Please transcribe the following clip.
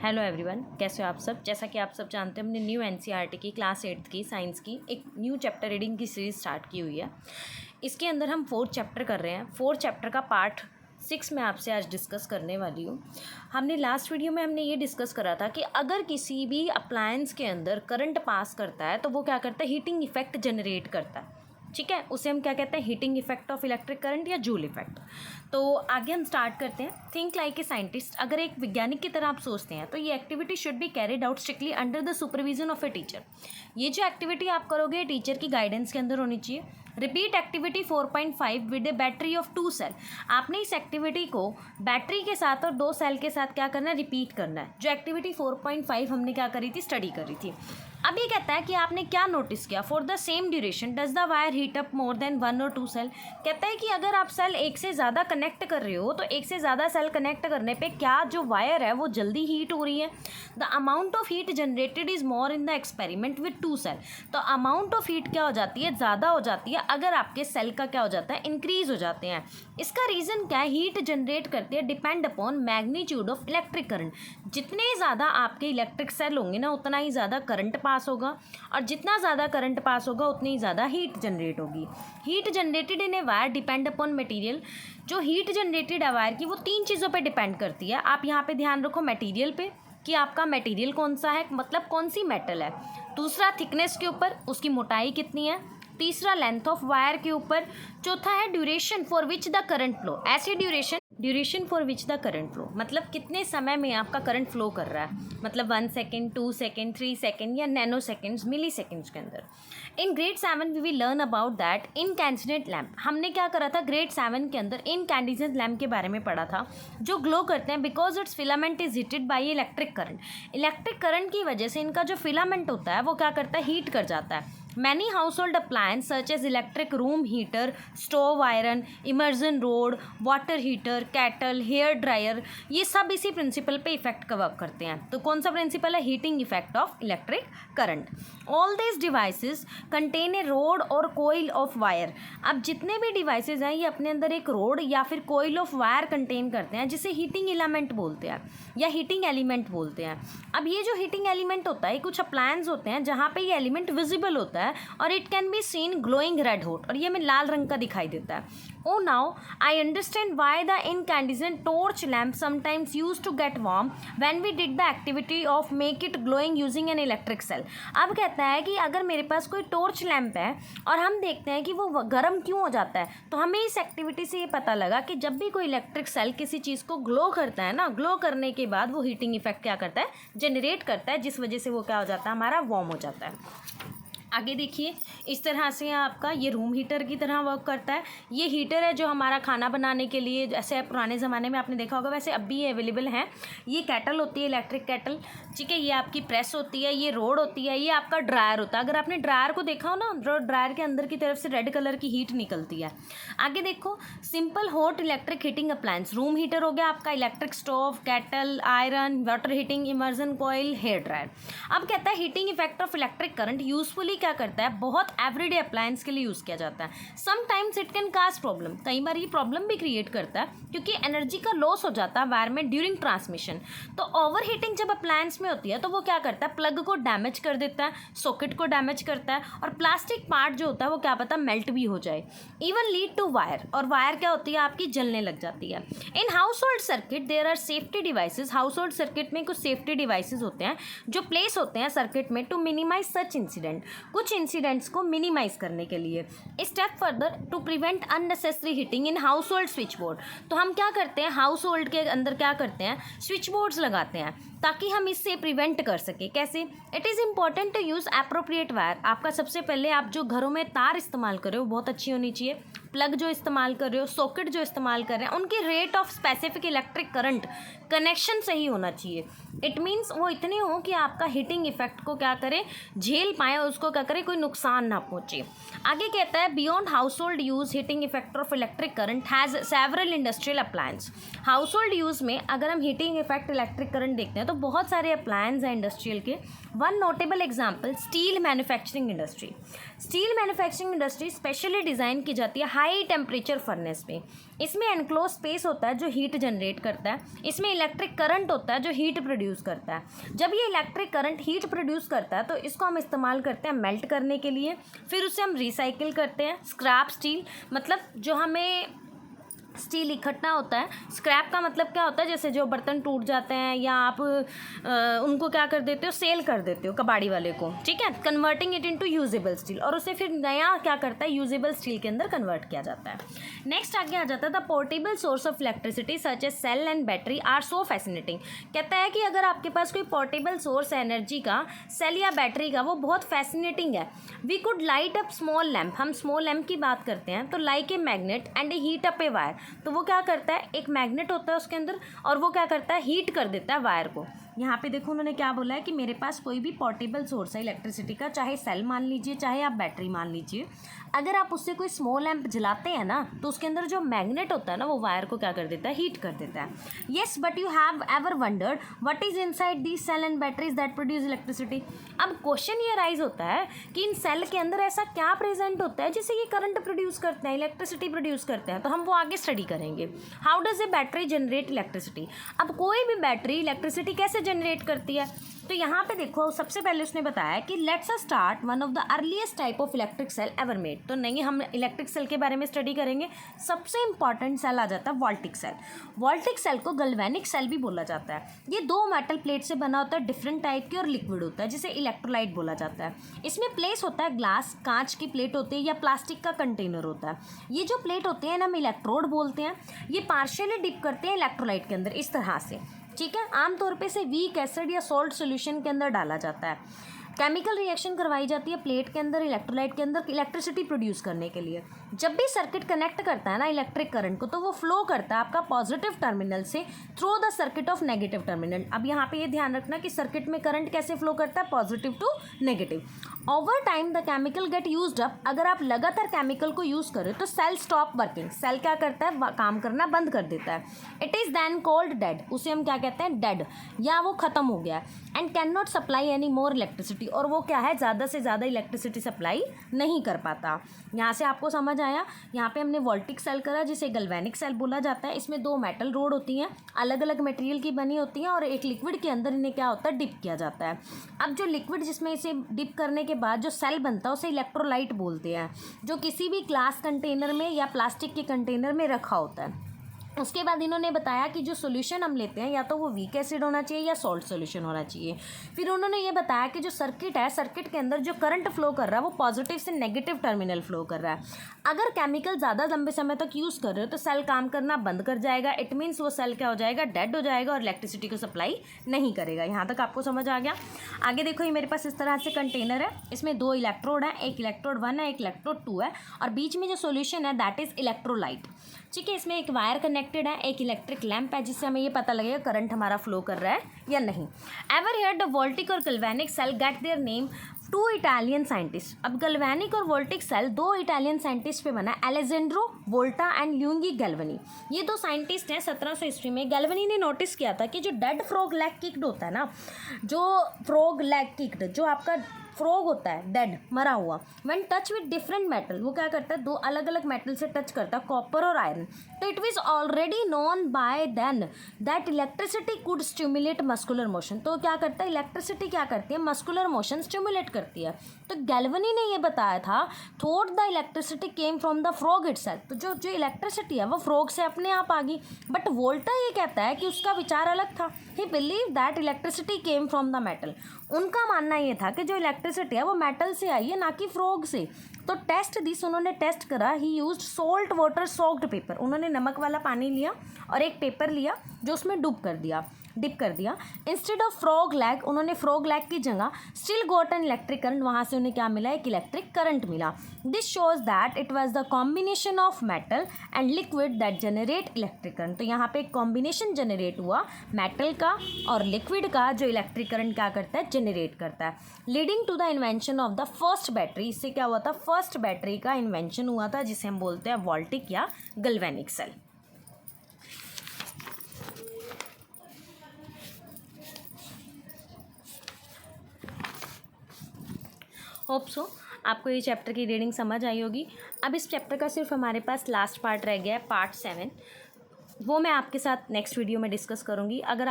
Hello everyone, कैसे हो आप सब। जैसा कि आप सब जानते हैं, हमने न्यू एनसीईआरटी की क्लास 8th की साइंस की एक न्यू चैप्टर रीडिंग की सीरीज़ स्टार्ट की हुई है। इसके अंदर हम 4th चैप्टर कर रहे हैं। 4th चैप्टर का पार्ट 6 मैं आपसे आज डिस्कस करने वाली हूँ। हमने लास्ट वीडियो में हमने ये डिस्कस करा था कि अगर किसी भी अप्लायंस के अंदर करंट पास करता है तो वो क्या करता है, हीटिंग इफेक्ट जनरेट करता है। ठीक है, उसे हम क्या कहते हैं, heating effect of electric current या जूल इफेक्ट। तो आगे हम स्टार्ट करते हैं। Think like a scientist. अगर एक वैज्ञानिक की तरह आप सोचते हैं तो ये activity should be carried out strictly under the supervision of a teacher. ये जो एक्टिविटी आप करोगे टीचर की गाइडेंस के अंदर होनी चाहिए। Repeat activity 4.5 with a battery of 2 cell. आपने इस एक्टिविटी को बैटरी के साथ और 2 सेल के साथ क्या करना है, रिपीट करना है। जो एक्टिविटी 4.5 हमने क्या करी थी, स्टडी करी थी। अब ये कहता है कि आपने क्या नोटिस किया, for the same duration does the wire heat up more than 1 और 2 सेल। कहता है कि अगर आप सेल एक से ज़्यादा कनेक्ट कर रहे हो तो एक से ज़्यादा सेल कनेक्ट करने पे क्या जो वायर है वो जल्दी हीट हो रही है। The amount of heat generated is more in the experiment with 2 cell. तो अमाउंट ऑफ हीट क्या हो जाती है, ज़्यादा हो जाती है अगर आपके सेल का क्या हो जाता है, इंक्रीज हो जाते हैं। इसका रीज़न क्या है, हीट जनरेट करती है depend upon magnitude of electric current. जितने ज़्यादा आपके इलेक्ट्रिक सेल होंगे ना उतना ही ज़्यादा करंट पास होगा, और जितना ज़्यादा करंट पास होगा उतनी ही ज़्यादा हीट जनरेट होगी। Heat generated in a wire depend upon material. जो हीट जनरेटेड है वायर की वो 3 चीज़ों पे डिपेंड करती है। आप यहाँ पे ध्यान रखो मटेरियल पे कि आपका मटेरियल कौन सा है, मतलब कौन सी मेटल है। दूसरा थिकनेस के ऊपर, उसकी मोटाई कितनी है। तीसरा लेंथ ऑफ वायर के ऊपर। चौथा है duration for which the current flow. ऐसी duration for which the current flow, मतलब कितने समय में आपका करंट फ्लो कर रहा है, मतलब 1 सेकेंड, 2 सेकेंड, 3 सेकेंड या नैनो सेकेंड्स, मिली सेकेंड्स के अंदर। In grade 7 we will learn about that incandescent lamp. हमने क्या करा था, ग्रेड 7 के अंदर इनकैंडिडेंट लैम्प के बारे में पढ़ा था, जो ग्लो करते हैं because it's filament is heated by electric current. Electric current की वजह से इनका जो फिलामेंट होता है वो क्या करता है, हीट कर जाता है। Many household appliances such as electric room heater, stove iron, immersion rod, water heater, kettle, hair dryer, ये सब इसी प्रिंसिपल पे इफेक्ट वर्क करते हैं। तो कौन सा प्रिंसिपल है, heating effect of electric current. All this devices contain a road और कोइल ऑफ वायर। अब जितने भी डिवाइसेस हैं ये अपने अंदर एक रोड या फिर कोइल ऑफ वायर कंटेन करते हैं, जिसे हीटिंग एलिमेंट बोलते हैं या हीटिंग एलिमेंट बोलते हैं। अब ये जो हीटिंग एलिमेंट होता है, कुछ अप्लायंस होते हैं जहाँ पे ये एलिमेंट विजिबल होता है और it can be seen glowing red hot, और ये हमें लाल रंग का दिखाई देता है। Oh now I understand why the incandescent torch lamp sometimes used to get warm when we did the activity of make it glowing using an electric cell। अब कहता है कि अगर मेरे पास कोई टॉर्च लैंप है और हम देखते हैं कि वो गर्म क्यों हो जाता है, तो हमें इस एक्टिविटी से ये पता लगा कि जब भी कोई इलेक्ट्रिक सेल किसी चीज़ को ग्लो करता है ना, ग्लो करने के बाद वो हीटिंग इफेक्ट क्या करता है, जनरेट करता है, जिस वजह से वो क्या हो जाता है, हमारा वार्म हो जाता है। आगे देखिए, इस तरह से आपका ये रूम हीटर की तरह वर्क करता है। ये हीटर है जो हमारा खाना बनाने के लिए, जैसे पुराने ज़माने में आपने देखा होगा, वैसे अब भी ये अवेलेबल है। ये कैटल होती है, इलेक्ट्रिक कैटल, ठीक है। ये आपकी प्रेस होती है, ये रोड होती है, ये आपका ड्रायर होता है। अगर आपने ड्रायर को देखा हो ना, ड्रायर के अंदर की तरफ से रेड कलर की हीट निकलती है। आगे देखो, simple hot electric heating appliance. Room heater हो गया आपका, electric stove, kettle, iron, water heating, immersion coil, hair dryer. अब कहता है heating effect of electric current usefully क्या करता है, बहुत एवरीडे अप्लायंस के लिए यूज़ किया जाता है। Sometimes it can cause problem, कई बार ये प्रॉब्लम भी क्रिएट करता है क्योंकि एनर्जी का लॉस हो जाता है वायर में ड्यूरिंग ट्रांसमिशन। तो ओवर हीटिंग जब अप्लायंस में होती है तो वो क्या करता है, प्लग को डैमेज कर देता है, सॉकेट को डैमेज करता है, और प्लास्टिक पार्ट जो होता है वो क्या पता मेल्ट भी हो जाए। इवन लीड टू वायर, और वायर क्या होती है आपकी, जलने लग जाती है। In household circuit there are safety devices. Household circuit में कुछ सेफ्टी डिवाइसेज होते हैं जो प्लेस होते हैं सर्किट में टू मिनिमाइज सच इंसिडेंट, कुछ इंसिडेंट्स को मिनिमाइज करने के लिए। Step further to prevent unnecessary heating in household switch board. तो हम क्या करते हैं, हाउस होल्ड के अंदर क्या करते हैं, स्विच बोर्ड्स लगाते हैं ताकि हम इससे प्रिवेंट कर सकें। कैसे, it is important to use appropriate wire. आपका सबसे पहले आप जो घरों में तार इस्तेमाल कर रहे हो बहुत अच्छी होनी चाहिए। प्लग जो इस्तेमाल कर रहे हो, सॉकेट जो इस्तेमाल कर रहे हैं, उनकी rate of specific electric current connection सही होना चाहिए। इट मीन्स वो इतने हो कि आपका हीटिंग इफेक्ट को क्या करे, झेल पाए, उसको क्या करे, कोई नुकसान ना पहुँचे। आगे कहता है beyond house hold use heating effect of electric current has several industrial appliance. House hold use में अगर हम हीटिंग इफेक्ट इलेक्ट्रिक करंट देखते हैं तो बहुत सारे अप्लायंस हैं इंडस्ट्रियल के। One notable example, steel manufacturing industry. Steel manufacturing industry specially design की जाती है हाई टेम्परेचर फर्नेस में। इसमें एनक्लोज स्पेस होता है जो हीट जनरेट करता है, इसमें इलेक्ट्रिक करंट होता है जो हीट प्रोड्यूस करता है। जब ये इलेक्ट्रिक करंट हीट प्रोड्यूस करता है तो इसको हम इस्तेमाल करते हैं मेल्ट करने के लिए, फिर उसे हम रिसाइकिल करते हैं। स्क्रैप स्टील मतलब जो हमें स्टील इकट्ठा होता है, स्क्रैप का मतलब क्या होता है, जैसे जो बर्तन टूट जाते हैं या आप उनको क्या कर देते हो, सेल कर देते हो कबाड़ी वाले को, ठीक है, converting it into usable steel, और उसे फिर नया क्या करता है, यूजेबल स्टील के अंदर कन्वर्ट किया जाता है। नेक्स्ट आगे आ जाता है the portable source of electricity such as cell and battery are so fascinating. कहता है कि अगर आपके पास कोई पोर्टेबल सोर्स है एनर्जी का, सेल या बैटरी का, वो बहुत फैसिनेटिंग है। We could light up small lamp, हम स्मॉल लैम्प की बात करते हैं, तो like a magnet and a heat up a wire, तो वो क्या करता है, एक मैग्नेट होता है उसके अंदर और वो क्या करता है, हीट कर देता है वायर को। यहाँ पे देखो उन्होंने क्या बोला है कि मेरे पास कोई भी पोर्टेबल सोर्स है इलेक्ट्रिसिटी का, चाहे सेल मान लीजिए चाहे आप बैटरी मान लीजिए, अगर आप उससे कोई स्मॉल लैंप जलाते हैं ना तो उसके अंदर जो मैग्नेट होता है ना वो वायर को क्या कर देता है, हीट कर देता है। Yes but you have ever wondered what is inside these cell and batteries that produce electricity. अब क्वेश्चन ये राइज होता है कि इन सेल के अंदर ऐसा क्या प्रेजेंट होता है जिससे ये करंट प्रोड्यूस करते हैं, इलेक्ट्रिसिटी प्रोड्यूस करते हैं, तो हम वो आगे स्टडी करेंगे। How does a battery generate electricity. अब कोई भी बैटरी इलेक्ट्रिसिटी कैसे जनरेट करती है, तो यहाँ पे देखो सबसे पहले उसने बताया कि let's start one of the earliest type of electric cell ever made. तो नहीं, हम इलेक्ट्रिक सेल के बारे में स्टडी करेंगे। सबसे इंपॉर्टेंट सेल आ जाता है वोल्टिक सेल। वोल्टिक सेल को गैल्वेनिक सेल भी बोला जाता है। ये दो मेटल प्लेट से बना होता है, डिफरेंट टाइप की, और लिक्विड होता है जिसे इलेक्ट्रोलाइट बोला जाता है। इसमें प्लेस होता है ग्लास, कांच की प्लेट होती है या प्लास्टिक का कंटेनर होता है। ये जो प्लेट होते हैं ना हम इलेक्ट्रोड बोलते हैं। ये पार्शियली डिप करते हैं इलेक्ट्रोलाइट के अंदर इस तरह से, ठीक है। आमतौर पे से वीक एसिड या सॉल्ट सॉल्यूशन के अंदर डाला जाता है। केमिकल रिएक्शन करवाई जाती है प्लेट के अंदर इलेक्ट्रोलाइट के अंदर इलेक्ट्रिसिटी प्रोड्यूस करने के लिए। जब भी सर्किट कनेक्ट करता है ना इलेक्ट्रिक करंट को, तो वो फ्लो करता है आपका पॉजिटिव टर्मिनल से through the circuit of negative terminal. अब यहाँ पे ये ध्यान रखना कि सर्किट में करंट कैसे फ्लो करता है, positive to negative. Over time the chemical get used up. अगर आप लगातार केमिकल को यूज़ करें तो सेल स्टॉप वर्किंग, सेल क्या करता है, काम करना बंद कर देता है। It is then called dead, उसे हम क्या कहते हैं, डेड, या वो ख़त्म हो गया है। And can not supply any more electricity, और वो क्या है, ज़्यादा से ज़्यादा इलेक्ट्रिसिटी सप्लाई नहीं कर पाता। यहाँ से आपको समझ आया। यहाँ पे हमने वोल्टिक सेल करा जिसे गैल्वेनिक सेल बोला जाता है। इसमें दो मेटल रोड होती हैं, अलग अलग मटेरियल की बनी होती हैं, और एक लिक्विड के अंदर इन्हें क्या होता है, डिप किया जाता है। अब जो लिक्विड जिसमें इसे डिप करने के बाद जो सेल बनता है उसे इलेक्ट्रोलाइट बोलते हैं, जो किसी भी ग्लास कंटेनर में या प्लास्टिक के कंटेनर में रखा होता है। उसके बाद इन्होंने बताया कि जो सोल्यूशन हम लेते हैं या तो वो वीक एसिड होना चाहिए या सॉल्ट सोल्यूशन होना चाहिए। फिर उन्होंने ये बताया कि जो सर्किट है, सर्किट के अंदर जो करंट फ्लो कर रहा है वो पॉजिटिव से नेगेटिव टर्मिनल फ्लो कर रहा है। अगर केमिकल ज़्यादा लंबे समय तक यूज़ कर रहे हो तो सेल काम करना बंद कर जाएगा। इट मीन्स वो सेल क्या हो जाएगा, डेड हो जाएगा और इलेक्ट्रिसिटी को सप्लाई नहीं करेगा। यहाँ तक आपको समझ आ गया। आगे देखो, ये मेरे पास इस तरह से कंटेनर है, इसमें दो इलेक्ट्रोड है, एक इलेक्ट्रोड 1 है, एक इलेक्ट्रोड 2 है, और बीच में जो सोल्यूशन है दैट इज़ इलेक्ट्रोलाइट, ठीक है। इसमें एक वायर कनेक्टेड है, एक इलेक्ट्रिक लैंप है जिससे हमें ये पता लगेगा करंट हमारा फ्लो कर रहा है या नहीं। एवर हियर द वोल्टिक और galvanic cell get their name to Italian scientist. अब गैल्वेनिक और वोल्टिक सेल दो इटालियन साइंटिस्ट पे बना, एलेजेंड्रो वोल्टा एंड ल्यूंगी गैल्वनी। ये दो साइंटिस्ट हैं 1700 ईस्वी में। गैल्वनी ने नोटिस किया था कि जो डेड फ्रॉग लेग किक्ड होता है ना, जो फ्रॉग लेग किक्ड, जो आपका फ्रॉग होता है डेड मरा हुआ, when touch with different metal, वो क्या करता है, दो अलग अलग मेटल से टच करता है, कॉपर और आयरन। तो it was already known by then that electricity could stimulate muscular motion. तो क्या करता है, इलेक्ट्रिसिटी क्या करती है, मस्कुलर मोशन स्टिमुलेट करती है। तो गैल्वनी ने ये बताया था thought the electricity came from the frog itself. तो जो इलेक्ट्रिसिटी है वो फ्रॉग से अपने आप आ गई। बट वोल्टा ये कहता है कि उसका विचार अलग था। ही believe that electricity came from the metal. उनका मानना ये था कि जो इलेक्ट्रिसिटी है वो मेटल से आई है, ना कि फ्रॉग से। तो टेस्ट दिस, उन्होंने टेस्ट करा। ही used salt water soaked paper. उन्होंने नमक वाला पानी लिया और एक पेपर लिया जो उसमें डिप कर दिया। इंस्टेड ऑफ फ्रॉग लैग, उन्होंने फ्रॉग लैग की जगह still goat an electric current, वहाँ से उन्हें क्या मिला, एक इलेक्ट्रिक करंट मिला। This shows that it was the combination of metal and liquid that generate electric current. तो यहाँ पे एक कॉम्बिनेशन जनरेट हुआ मेटल का और लिक्विड का, जो इलेक्ट्रिक करंट क्या करता है, जनरेट करता है, leading to the invention of the first battery. इससे क्या हुआ था, फर्स्ट बैटरी का इन्वेंशन हुआ था, जिसे हम बोलते हैं वोल्टिक या गैल्वेनिक सेल। होप सो आपको ये चैप्टर की रीडिंग समझ आई होगी। अब इस चैप्टर का सिर्फ हमारे पास लास्ट पार्ट रह गया है, पार्ट 7। वो मैं आपके साथ नेक्स्ट वीडियो में डिस्कस करूँगी। अगर